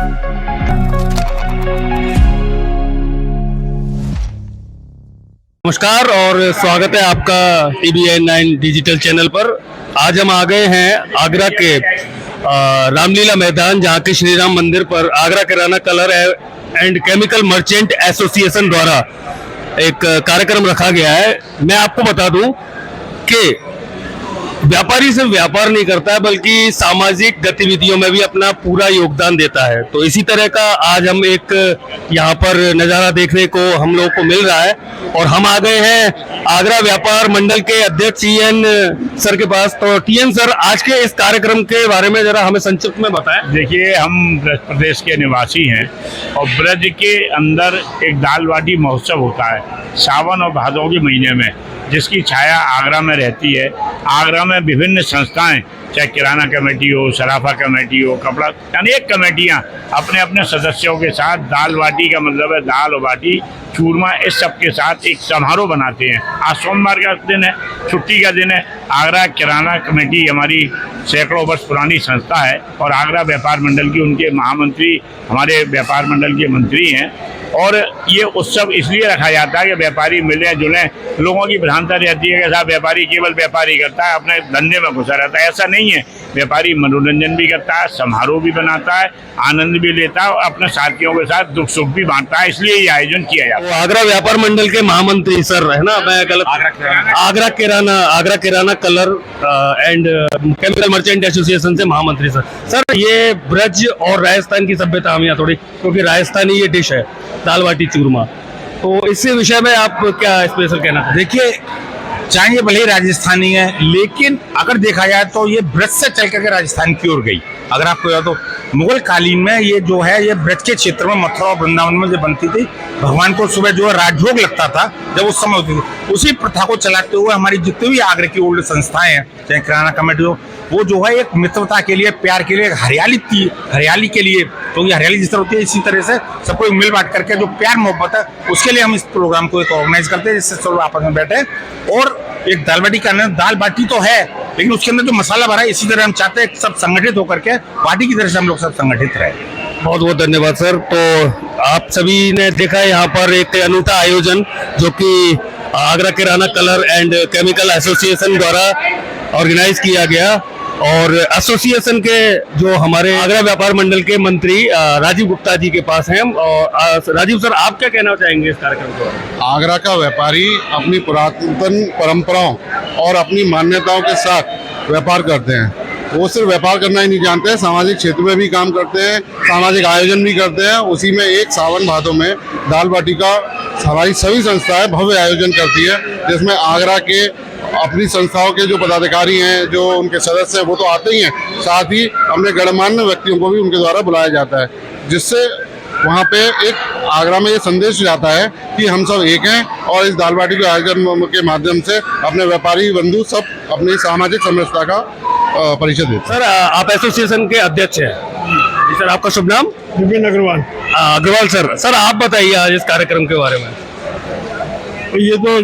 नमस्कार और स्वागत है आपका TVN9 डिजिटल चैनल पर। आज हम आ गए हैं आगरा के रामलीला मैदान, जहाँ के श्री राम मंदिर पर आगरा किराना colour and chemical merchant association द्वारा एक कार्यक्रम रखा गया है। मैं आपको बता दूं कि व्यापारी सिर्फ व्यापार नहीं करता है बल्कि सामाजिक गतिविधियों में भी अपना पूरा योगदान देता है। तो इसी तरह का आज हम एक यहाँ पर नज़ारा देखने को हम लोगों को मिल रहा है और हम आ गए हैं आगरा व्यापार मंडल के अध्यक्ष TN सर के पास। तो TN सर, आज के इस कार्यक्रम के बारे में जरा हमें संक्षिप्त में बताएं। देखिए, हम ब्रज प्रदेश के निवासी हैं और ब्रज के अंदर एक दाल बाटी महोत्सव होता है सावन और भादों के महीने में, जिसकी छाया आगरा में रहती है। आगरा में विभिन्न संस्थाएं, चाहे किराना कमेटी हो, सराफा कमेटी हो, कपड़ा, अनेक कमेटियां अपने अपने सदस्यों के साथ दाल बाटी का मतलब है दाल और बाटी चूरमा, इस सब के साथ एक समारोह बनाते हैं। आज सोमवार का दिन है, छुट्टी का दिन है। आगरा किराना कमेटी हमारी सैकड़ों वर्ष पुरानी संस्था है और आगरा व्यापार मंडल की उनके महामंत्री हमारे व्यापार मंडल के मंत्री हैं। और ये उत्सव इसलिए रखा जाता है कि व्यापारी मिले जुलें। लोगों की भ्रांति रहती है कि साहब व्यापारी केवल व्यापारी करता है, अपने धंधे में घुसा रहता है। ऐसा नहीं है, व्यापारी मनोरंजन भी करता है, समारोह भी बनाता है, आनंद भी लेता है और अपने साथियों के साथ दुख सुख भी बांटता है। इसलिए ये आयोजन किया जाता है। तो आगरा व्यापार मंडल के महामंत्री सर है ना, मैं गलत? आगरा किराना colour and chemical merchant association से महामंत्री सर, ये ब्रज और राजस्थान की सभ्यता हम यहाँ थोड़ी, क्योंकि राजस्थानी ये डिश है दाल बाटी चूरमा, तो इसी विषय में आप क्या स्पेशल कहना चाहते? देखिए, चाहे ये भले ही राजस्थानी है, लेकिन अगर देखा जाए तो ये ब्रज से चल करके राजस्थान की ओर गई। अगर आपको याद हो, मुगल कालीन में ये जो है ये ब्रज के क्षेत्र में मथुरा और वृंदावन में जो बनती थी, भगवान को सुबह जो है राजभोग लगता था, जब उस समय होती थी, उसी प्रथा को चलाते हुए हमारी जितनी भी आगरा की ओल्ड संस्थाएं हैं, चाहे किराना कमेटी हो, वो जो है एक मित्रता के लिए, प्यार के लिए, हरियाली के लिए, क्योंकि हरियाली जिस तरह होती है इसी तरह से सबको मिल बांट करके जो प्यार मोहब्बत है, उसके लिए हम इस प्रोग्राम को एक ऑर्गेनाइज करते हैं, जिससे सब आपस में बैठे और एक दाल बाटी का दाल बाटी तो है, लेकिन उसके अंदर जो मसाला भरा है, इसी तरह हम चाहते हैं सब संगठित होकर के बाटी की तरह से हम लोग सब संगठित रहे। बहुत बहुत धन्यवाद सर। तो आप सभी ने देखा है यहाँ पर एक अनूठा आयोजन जो कि आगरा किराना कलर एंड केमिकल एसोसिएशन द्वारा ऑर्गेनाइज किया गया और एसोसिएशन के जो हमारे आगरा व्यापार मंडल के मंत्री राजीव गुप्ता जी के पास हैं। और राजीव सर, आप क्या कहना चाहेंगे इस कार्यक्रम को? आगरा का व्यापारी अपनी पुरातन परंपराओं और अपनी मान्यताओं के साथ व्यापार करते हैं। वो सिर्फ व्यापार करना ही नहीं जानते हैं, सामाजिक क्षेत्र में भी काम करते हैं, सामाजिक आयोजन भी करते हैं। उसी में एक सावन भादों में दाल बाटी का हमारी सभी संस्थाएं भव्य आयोजन करती है, जिसमें आगरा के अपनी संस्थाओं के जो पदाधिकारी हैं, जो उनके सदस्य हैं, वो तो आते ही हैं, साथ ही अपने गणमान्य व्यक्तियों को भी उनके द्वारा बुलाया जाता है, जिससे वहाँ पे एक आगरा में ये संदेश जाता है कि हम सब एक हैं और इस दाल बाटी के आयोजन के माध्यम से अपने व्यापारी बंधु सब अपनी सामाजिक समरसता का परिचय देते हैं। सर, आप एसोसिएशन के अध्यक्ष हैं। जी सर, आपका शुभ नाम? विपिन अग्रवाल। अग्रवाल सर, आप बताइए आज इस कार्यक्रम के बारे में। ये तो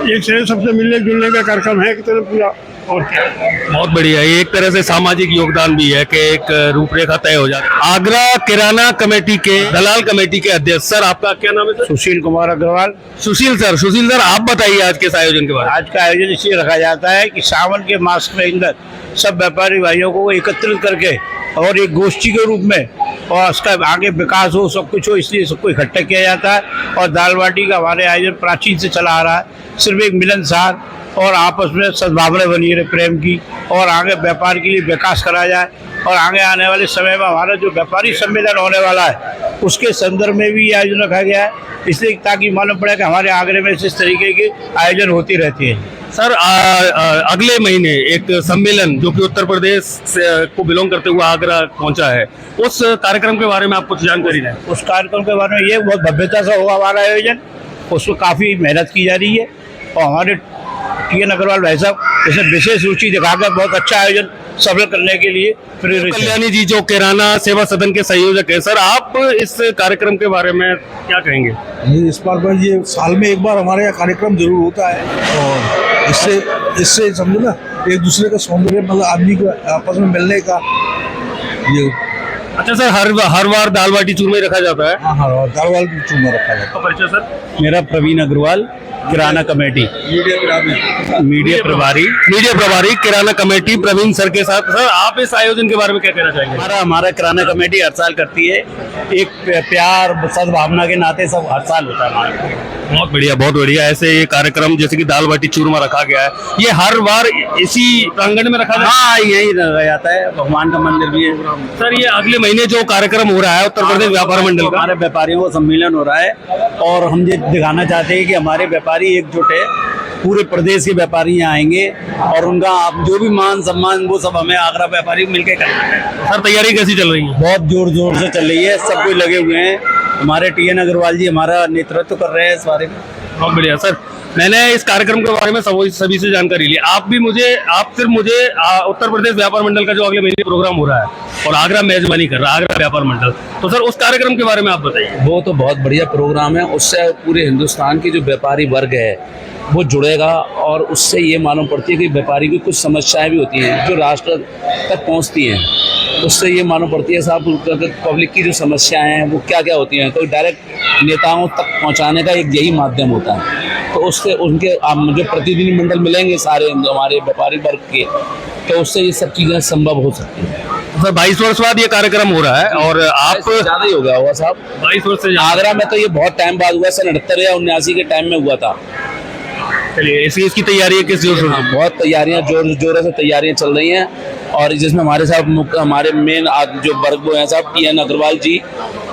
एक से सबसे मिलने जुलने का कार्यक्रम है कि तरह पूरा, और क्या। बहुत बढ़िया, ये एक तरह से सामाजिक योगदान भी है कि एक रूपरेखा तय हो जाती है। आगरा किराना कमेटी के दलाल कमेटी के अध्यक्ष सर, आपका क्या नाम है सर? सुशील कुमार अग्रवाल। सुशील सर, आप बताइए आज के इस आयोजन के बारे में। आज का आयोजन इसलिए रखा जाता है कि सावन के मास के अंदर सब व्यापारी भाइयों को एकत्रित करके और एक गोष्ठी के रूप में और उसका आगे विकास हो, सब कुछ हो, इसलिए सबको इकट्ठा किया जाता है। और दाल बाटी का हमारे आयोजन प्राचीन से चला आ रहा है, सिर्फ एक मिलनसार और आपस में सद्भावना बनी रहे प्रेम की, और आगे व्यापार के लिए विकास करा जाए। और आगे आने वाले समय में हमारा जो व्यापारी सम्मेलन होने वाला है, उसके संदर्भ में भी आयोजन रखा गया है, इसलिए ताकि मालूम पड़े कि हमारे आगरे में इस तरीके के आयोजन होती रहती है। सर, अगले महीने एक सम्मेलन जो कि उत्तर प्रदेश से को बिलोंग करते हुए आगरा पहुंचा है, उस कार्यक्रम के बारे में आप कुछ जानकारी दें। उस कार्यक्रम के बारे में ये बहुत भव्यता से होगा हमारा आयोजन, उसमें काफ़ी मेहनत की जा रही है और हमारे TN अग्रवाल भाई साहब इसमें विशेष रुचि दिखाकर बहुत अच्छा आयोजन सफल करने के लिए प्रेरित। कल्याणी जी जो किराना सेवा सदन के संयोजक है, सर आप इस कार्यक्रम के बारे में क्या कहेंगे? इस बार पर ये साल में एक बार हमारे यहाँ कार्यक्रम जरूर होता है और इससे समझो ना, एक दूसरे का सौंदर्य, मतलब आदमी को आपस में मिलने का, ये अच्छा सर, हर बार दाल बाटी चूरमा ही रखा जाता है? हाँ हाँ, और दाल वाल भी चूरमा रखा जाता तो परिचय सर? मेरा प्रवीण अग्रवाल, किराना कमेटी, है। मीडिया प्रभारी किराना कमेटी प्रवीण सर के साथ। सर, आप इस आयोजन के बारे में क्या कहना चाहेंगे? हमारा किराना कमेटी हर साल करती है। एक प्यार सद्भावना के नाते सब हर साल होता है हमारा। बहुत बढ़िया, बहुत बढ़िया। ऐसे ये कार्यक्रम जैसे कि दाल बाटी चूरमा रखा गया है, ये हर बार इसी प्रांगण में रखा जाता है? हाँ, यही रखा जाता है, भगवान का मंदिर भी है। सर, ये अगले महीने जो कार्यक्रम हो रहा है उत्तर प्रदेश व्यापार मंडल का, हमारे व्यापारियों का सम्मेलन हो रहा है और हम ये दिखाना चाहते हैं कि हमारे व्यापारी एकजुट है। पूरे प्रदेश के व्यापारी यहाँ आएंगे और उनका आप जो भी मान सम्मान वो सब हमें आगरा व्यापारी मिलकर करना है। सर तैयारी कैसी चल रही है? बहुत जोर से चल रही है, सब कोई लगे हुए हैं। हमारे टी.एन. अग्रवाल जी हमारा नेतृत्व कर रहे हैं इस बारे में। बहुत बढ़िया सर, मैंने इस कार्यक्रम के बारे में सभी से जानकारी ली। आप सिर्फ मुझे उत्तर प्रदेश व्यापार मंडल का जो अगले महीने प्रोग्राम हो रहा है और आगरा मेजबानी कर रहा है, आगरा व्यापार मंडल, तो सर उस कार्यक्रम के बारे में आप बताइए। वो तो बहुत बढ़िया प्रोग्राम है, उससे पूरे हिंदुस्तान की जो व्यापारी वर्ग है वो जुड़ेगा और उससे ये मालूम पड़ती है कि व्यापारी की कुछ समस्याएं भी होती हैं जो राष्ट्र तक पहुंचती हैं। उससे ये मालूम पड़ती है साहब पब्लिक की जो समस्याएं हैं वो क्या क्या होती हैं, तो डायरेक्ट नेताओं तक पहुंचाने का एक यही माध्यम होता है। तो उससे उनके जो प्रतिनिधिमंडल मिलेंगे सारे हमारे व्यापारी वर्ग के, तो उससे ये सब चीज़ें संभव हो सकती हैं। सर 22 वर्ष बाद ये कार्यक्रम हो रहा है और आप ज़्यादा ही हो गया होगा साहब, 22 वर्ष से आगरा में तो ये बहुत टाइम बाद हुआ, सन 78 या 79 के टाइम में हुआ था। चलिए, इसकी तैयारी किस जोर शोर से? बहुत तैयारियां जोरों से तैयारियां चल रही हैं और जिसमें हमारे साथ हमारे मेन जो वर्ग वो हैं साहब टी.एन. अग्रवाल जी,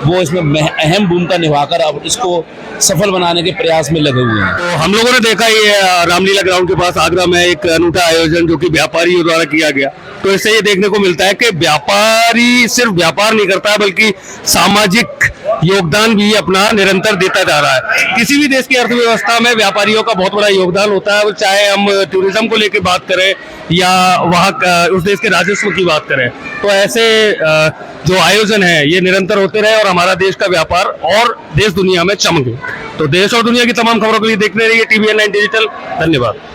वो इसमें अहम भूमिका निभाकर अब इसको सफल बनाने के प्रयास में लगे हुए हैं। तो हम लोगों ने देखा ये रामलीला ग्राउंड के पास आगरा में एक अनूठा आयोजन जो कि व्यापारियों द्वारा किया गया, तो इससे ये देखने को मिलता है कि व्यापारी सिर्फ व्यापार नहीं करता है बल्कि सामाजिक योगदान भी अपना निरंतर देता जा रहा है। किसी भी देश की अर्थव्यवस्था में व्यापारियों का बहुत बड़ा योगदान होता है, चाहे हम टूरिज्म को लेकर बात करें या वहाँ उस देश के राजस्व की बात करें। तो ऐसे जो आयोजन है ये निरंतर होते रहे और हमारा देश का व्यापार और देश दुनिया में चमके। तो देश और दुनिया की तमाम खबरों के लिए देखते रहिए TVN 9 डिजिटल। धन्यवाद।